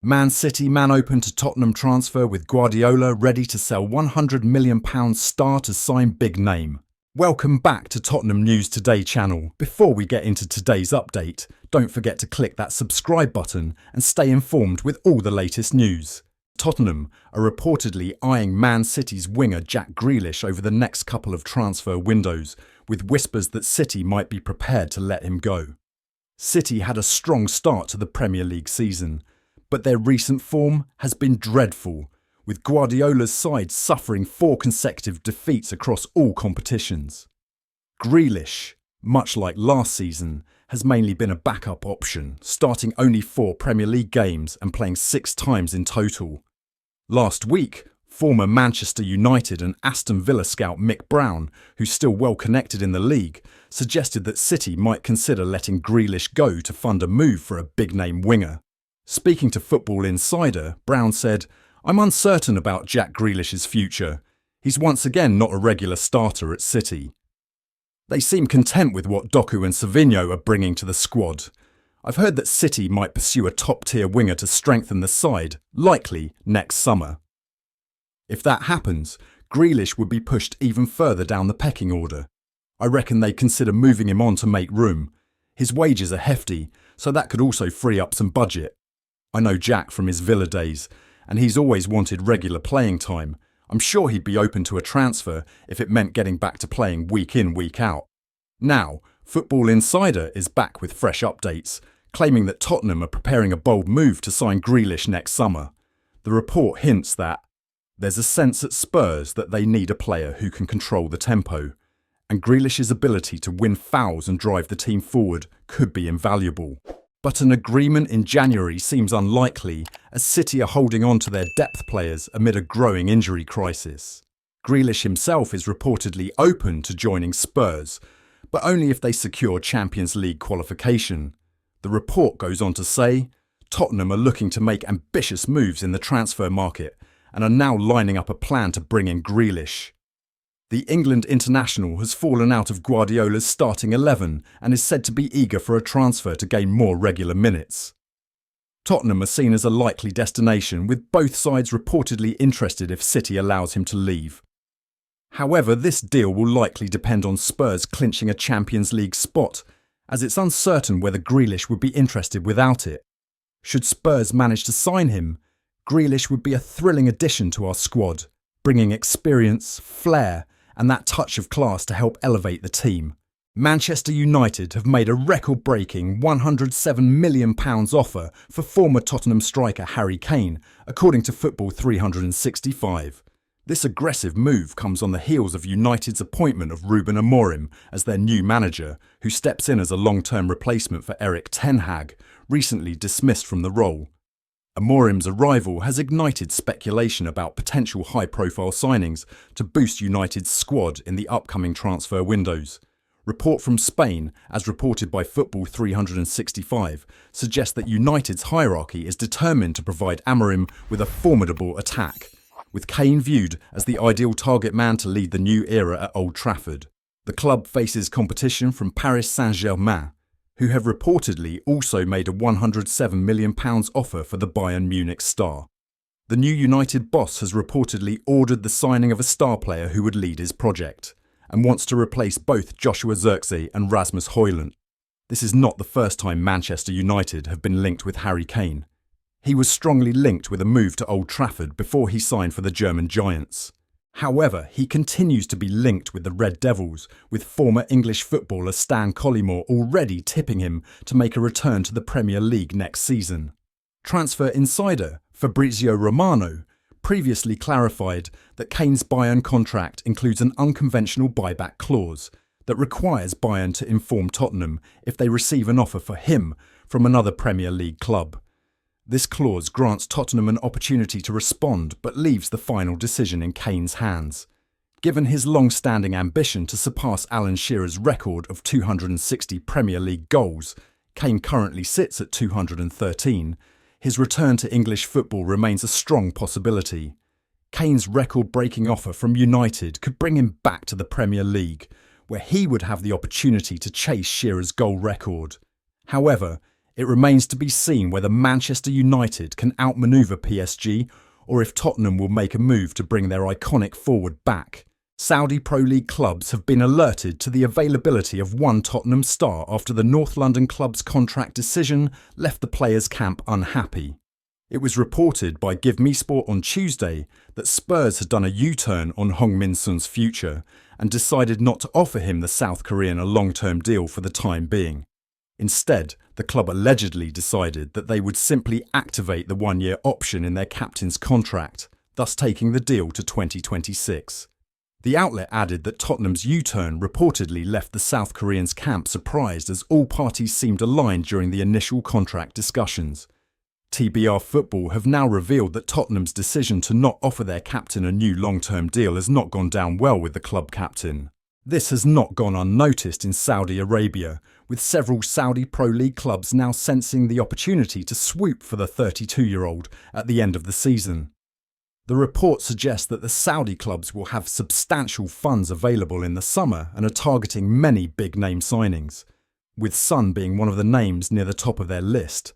Man City man open to Tottenham transfer with Guardiola ready to sell £100 million star to sign big name. Welcome back to Tottenham News Today channel. Before we get into today's update, don't forget to click that subscribe button and stay informed with all the latest news. Tottenham are reportedly eyeing Man City's winger Jack Grealish over the next couple of transfer windows, with whispers that City might be prepared to let him go. City had a strong start to the Premier League season, but their recent form has been dreadful, with Guardiola's side suffering 4 consecutive defeats across all competitions. Grealish, much like last season, has mainly been a backup option, starting only 4 Premier League games and playing 6 times in total. Last week, former Manchester United and Aston Villa scout Mick Brown, who's still well connected in the league, suggested that City might consider letting Grealish go to fund a move for a big-name winger. Speaking to Football Insider, Brown said, "I'm uncertain about Jack Grealish's future. He's once again not a regular starter at City. They seem content with what Doku and Savinho are bringing to the squad. I've heard that City might pursue a top-tier winger to strengthen the side, likely next summer. If that happens, Grealish would be pushed even further down the pecking order. I reckon they'd consider moving him on to make room. His wages are hefty, so that could also free up some budget. I know Jack from his Villa days, and he's always wanted regular playing time. I'm sure he'd be open to a transfer if it meant getting back to playing week in, week out." Now, Football Insider is back with fresh updates, claiming that Tottenham are preparing a bold move to sign Grealish next summer. The report hints that there's a sense at Spurs that they need a player who can control the tempo, and Grealish's ability to win fouls and drive the team forward could be invaluable. But an agreement in January seems unlikely, as City are holding on to their depth players amid a growing injury crisis. Grealish himself is reportedly open to joining Spurs, but only if they secure Champions League qualification. The report goes on to say, Tottenham are looking to make ambitious moves in the transfer market and are now lining up a plan to bring in Grealish. The England international has fallen out of Guardiola's starting 11 and is said to be eager for a transfer to gain more regular minutes. Tottenham are seen as a likely destination, with both sides reportedly interested if City allows him to leave. However, this deal will likely depend on Spurs clinching a Champions League spot, as it's uncertain whether Grealish would be interested without it. Should Spurs manage to sign him, Grealish would be a thrilling addition to our squad, bringing experience, flair, and that touch of class to help elevate the team. Manchester United have made a record-breaking £107 million offer for former Tottenham striker Harry Kane, according to Football 365. This aggressive move comes on the heels of United's appointment of Ruben Amorim as their new manager, who steps in as a long-term replacement for Erik ten Hag, recently dismissed from the role. Amorim's arrival has ignited speculation about potential high-profile signings to boost United's squad in the upcoming transfer windows. Report from Spain, as reported by Football 365, suggests that United's hierarchy is determined to provide Amorim with a formidable attack, with Kane viewed as the ideal target man to lead the new era at Old Trafford. The club faces competition from Paris Saint-Germain, who have reportedly also made a £107 million offer for the Bayern Munich star. The new United boss has reportedly ordered the signing of a star player who would lead his project, and wants to replace both Joshua Zirkzee and Rasmus Højlund. This is not the first time Manchester United have been linked with Harry Kane. He was strongly linked with a move to Old Trafford before he signed for the German Giants. However, he continues to be linked with the Red Devils, with former English footballer Stan Collymore already tipping him to make a return to the Premier League next season. Transfer insider Fabrizio Romano previously clarified that Kane's Bayern contract includes an unconventional buyback clause that requires Bayern to inform Tottenham if they receive an offer for him from another Premier League club. This clause grants Tottenham an opportunity to respond but leaves the final decision in Kane's hands. Given his long-standing ambition to surpass Alan Shearer's record of 260 Premier League goals, Kane currently sits at 213, his return to English football remains a strong possibility. Kane's record-breaking offer from United could bring him back to the Premier League, where he would have the opportunity to chase Shearer's goal record. However, It remains to be seen whether Manchester United can outmaneuver PSG or if Tottenham will make a move to bring their iconic forward back. Saudi Pro League clubs have been alerted to the availability of one Tottenham star after the North London club's contract decision left the players' camp unhappy. It was reported by GiveMeSport on Tuesday that Spurs had done a U-turn on Heung-min Son's future and decided not to offer him the South Korean a long-term deal for the time being. Instead, the club allegedly decided that they would simply activate the one-year option in their captain's contract, thus taking the deal to 2026. The outlet added that Tottenham's U-turn reportedly left the South Koreans' camp surprised as all parties seemed aligned during the initial contract discussions. TBR Football have now revealed that Tottenham's decision to not offer their captain a new long-term deal has not gone down well with the club captain. This has not gone unnoticed in Saudi Arabia, with several Saudi Pro League clubs now sensing the opportunity to swoop for the 32-year-old at the end of the season. The report suggests that the Saudi clubs will have substantial funds available in the summer and are targeting many big-name signings, with Son being one of the names near the top of their list.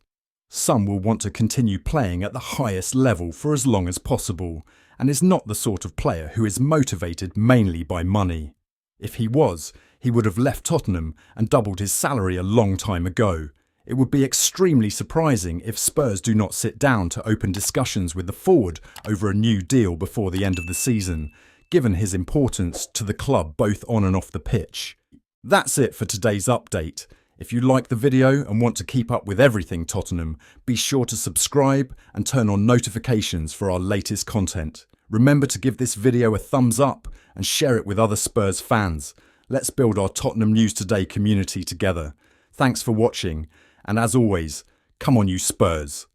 Son will want to continue playing at the highest level for as long as possible and is not the sort of player who is motivated mainly by money. If he was, he would have left Tottenham and doubled his salary a long time ago. It would be extremely surprising if Spurs do not sit down to open discussions with the forward over a new deal before the end of the season, given his importance to the club both on and off the pitch. That's it for today's update. If you like the video and want to keep up with everything Tottenham, be sure to subscribe and turn on notifications for our latest content. Remember to give this video a thumbs up and share it with other Spurs fans. Let's build our Tottenham News Today community together. Thanks for watching. And as always, come on you Spurs.